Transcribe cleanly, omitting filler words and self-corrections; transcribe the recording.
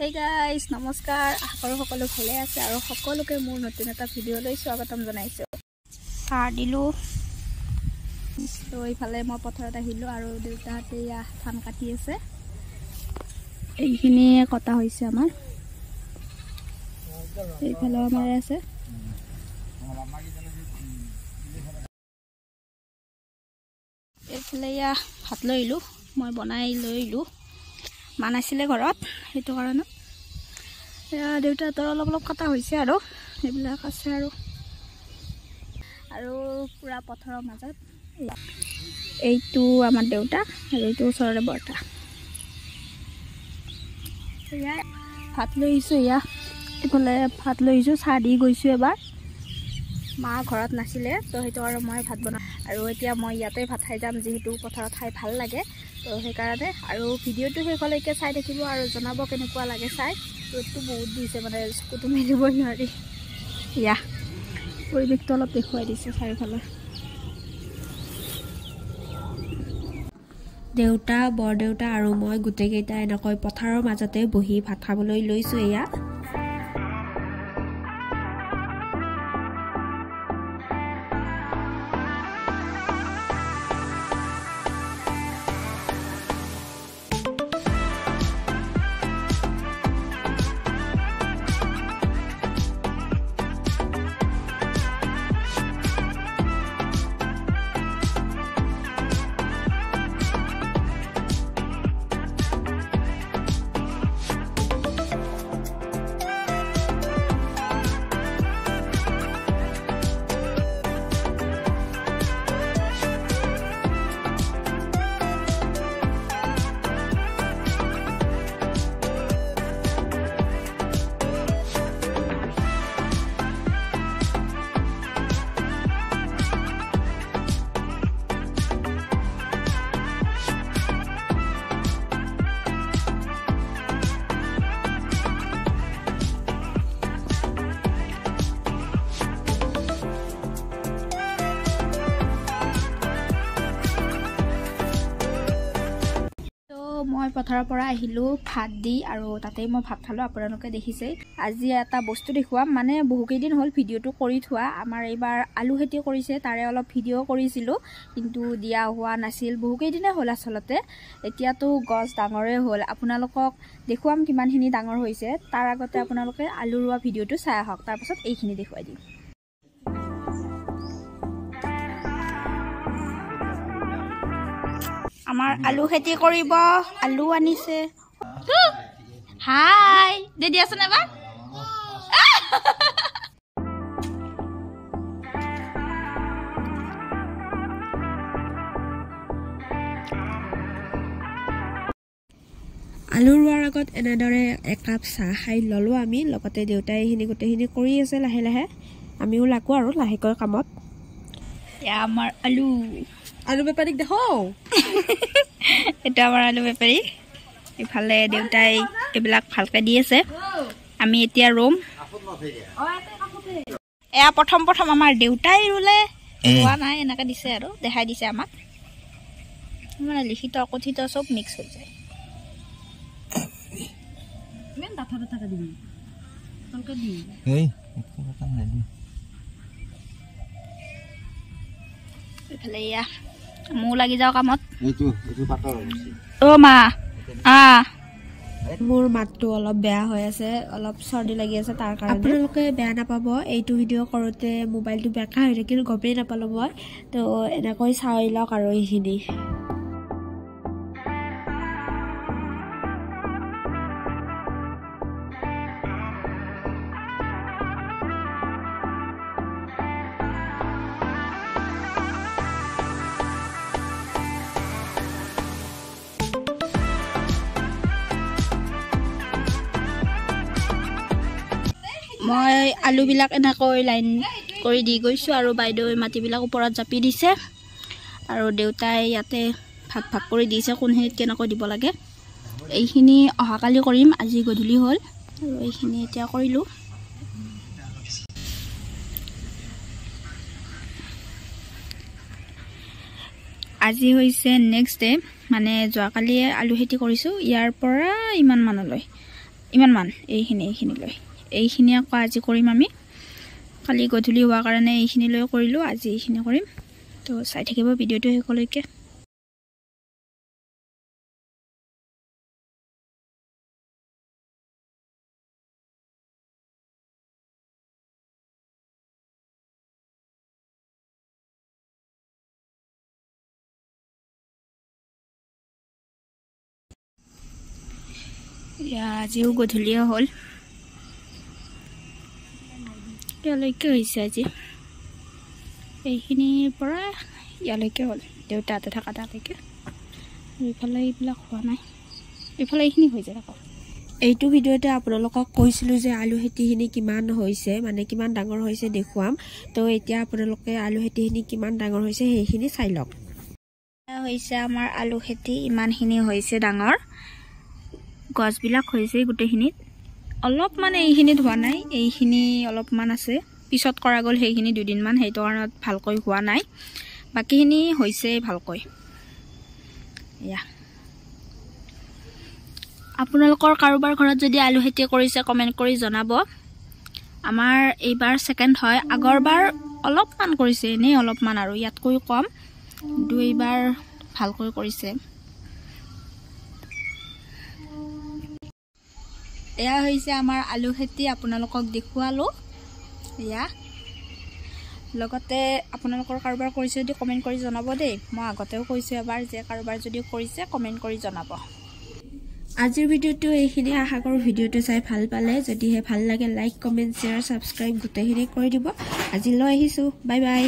Hey guys, নমস্কাৰ আশা সকলো ভালে আছে আৰু সকলোকে মোৰ নতুন এটা ভিডিঅলৈ স্বাগতম জনাইছো। চাহ দিলো তো এইফালে মই পথাৰত আহিলো আৰু দেউতাহঁতে ধান কাটি আছে। এইখিনি কটা হৈছে আমাৰ। এইফালে আমাৰ আছে। এইফালে ভাত লৈলো, মই বনাই লৈলো। মানাইছিলে ঘৰত সেইটো কাৰণে দেউতাহঁতৰ অলপ অলপ কটা হৈছে আৰু এইবিলাক আছে আৰু পুৰা পথাৰৰ মাজত এইটো আমাৰ দেউতা আৰু এইটো ওচৰৰে বৰ্তা। ভাত লৈ আহিছোঁ এইফালে ভাত লৈ আহিছোঁ, চাহ দি গৈছোঁ এবাৰ। মা ঘৰত নাছিলে তো সেইটো আৰু মই ভাত বনাওঁ আৰু এতিয়া মই ইয়াতে ভাত খাই যাম, যিহেতু পথাৰত খাই ভাল লাগে। তো সেইকাৰণে আৰু ভিডিঅ'টো শেষলৈকে চাই থাকিব আৰু জনাব কেনেকুৱা লাগে চাই। ৰ'দটো বহুত দিছে, মানে চকুটো মেলিব নোৱাৰি। পৰিৱেশটো অলপ দেখুৱাই দিছে চাৰিওফালে। দেউতা, বৰদেউতা আৰু মই গোটেইকেইটা এনেকৈ পথাৰৰ মাজতে বহি ভাত খাবলৈ লৈছোঁ। মই পথাৰৰ পৰা আহিলোঁ ভাত দি আৰু তাতেই মই ভাত খালোঁ। আপোনালোকে দেখিছেই। আজি এটা বস্তু দেখুৱাম, মানে বহুকেইদিন হ'ল ভিডিঅ'টো কৰি থোৱা। আমাৰ এইবাৰ আলু খেতি কৰিছে, তাৰে অলপ ভিডিঅ' কৰিছিলোঁ কিন্তু দিয়া হোৱা নাছিল। বহুকেইদিনে হ'ল আচলতে। এতিয়াতো গছ ডাঙৰে হ'ল, আপোনালোকক দেখুৱাম কিমানখিনি ডাঙৰ হৈছে। তাৰ আগতে আপোনালোকে আলু ৰোৱা ভিডিঅ'টো চাই আহক, তাৰপাছত এইখিনি দেখুৱাই দিম। আমাৰ আলু খেতি কৰিব, আলু আনিছে। হাই দে দিয়াচোন এবাৰ। আলু ৰোৱাৰ আগত এনেদৰে একাপ চাহ খাই ল'লোঁ আমি। লগতে দেউতাই এইখিনি গোটেইখিনি কৰি আছে লাহে লাহে। আমিও লাগো আৰু লাহেকৈ কামত। আমাৰ আলু বেপাৰীক দেখো। এটা আমাৰ আলু বেপাৰী। ইফালে দেউতাই এইবিলাক ভালকৈ দি আছে। আমি এতিয়া ৰুম। প্ৰথম আমাৰ দেউতাই ৰুলে, হোৱা নাই এনেকৈ দিছে আৰু দেখাই দিছে আমাক। মানে লিখিত কথিত চব মিক্স হৈ যায়। এইফালে ময়ো লাগি যাওঁ কামত। মা মোৰ মাতটো অলপ বেয়া হৈ আছে, অলপ চৰ্দি লাগি আছে, তাৰ কাৰণে আপোনালোকে বেয়া নাপাব। এইটো ভিডিঅ' কৰোঁতে মোবাইলটো বেকা হৈ থাকিল, গমেই নাপালোঁ মই। তো এনেকৈ চাই লওক আৰু এইখিনি। মই আলুবিলাক এনেকৈ লাইন কৰি দি গৈছোঁ আৰু বাইদেৱে মাটিবিলাক ওপৰত জাপি দিছে আৰু দেউতাই ইয়াতে ভাগ কৰি দিছে কোনখিনিত কেনেকৈ দিব লাগে। এইখিনি অহাকালি কৰিম, আজি গধূলি হ'ল আৰু এইখিনি এতিয়া কৰিলোঁ। আজি হৈছে নেক্সট ডে, মানে যোৱাকালি আলু খেতি কৰিছোঁ। ইয়াৰ পৰা ইমান মানলৈ ইমানমান এইখিনি লৈ এইখিনি আকৌ আজি কৰিম আমি কালি গধূলি হোৱাৰ কাৰণে এইখিনি লৈ কৰিলোঁ আজি এইখিনি কৰিম তো চাই থাকিব ভিডিঅ'টো শেষলৈকে আজিও গধূলিয়ে হ'ল ইয়ালৈকে হৈছে আজি এইখিনিৰ পৰা ইয়ালৈকে হ'ল দেউতাতে থকা তালৈকে এইফালে এইবিলাক হোৱা নাই এইফালে এইখিনি হৈ যায় আকৌ এইটো ভিডিঅ'তে আপোনালোকক কৈছিলোঁ যে আলু খেতিখিনি কিমান হৈছে মানে কিমান ডাঙৰ হৈছে দেখুৱাম তো এতিয়া আপোনালোকে আলু খেতিখিনি কিমান ডাঙৰ হৈছে সেইখিনি চাই লওক হৈছে আমাৰ আলু খেতি ইমানখিনি হৈছে ডাঙৰ গছবিলাক হৈছে গোটেইখিনিত অলপমান এইখিনিত হোৱা নাই এইখিনি অলপমান আছে পিছত কৰা গ'ল সেইখিনি দুদিনমান সেইটো কাৰণত ভালকৈ হোৱা নাই বাকীখিনি হৈছে ভালকৈ এয়া আপোনালোকৰ কাৰোবাৰ ঘৰত যদি আলু খেতি কৰিছে কমেণ্ট কৰি জনাব আমাৰ এইবাৰ ছেকেণ্ড হয় আগৰবাৰ অলপমান কৰিছে এনেই অলপমান আৰু ইয়াতকৈ কম কিন্তু এইবাৰ ভালকৈ কৰিছে এয়া হৈছে আমাৰ আলু খেতি আপোনালোকক দেখুৱালোঁ এয়া লগতে আপোনালোকৰ কাৰোবাৰ কৰিছে যদি কমেণ্ট কৰি জনাব দেই মই আগতেও কৈছোঁ এবাৰ যে কাৰোবাৰ যদি কৰিছে কমেণ্ট কৰি জনাব আজিৰ ভিডিঅ'টো এইখিনি আশা কৰোঁ ভিডিঅ'টো চাই ভাল পালে যদিহে ভাল লাগে লাইক কমেণ্ট শ্বেয়াৰ ছাবস্ক্ৰাইব গোটেইখিনি কৰি দিব আজিলৈ আহিছোঁ বাই বাই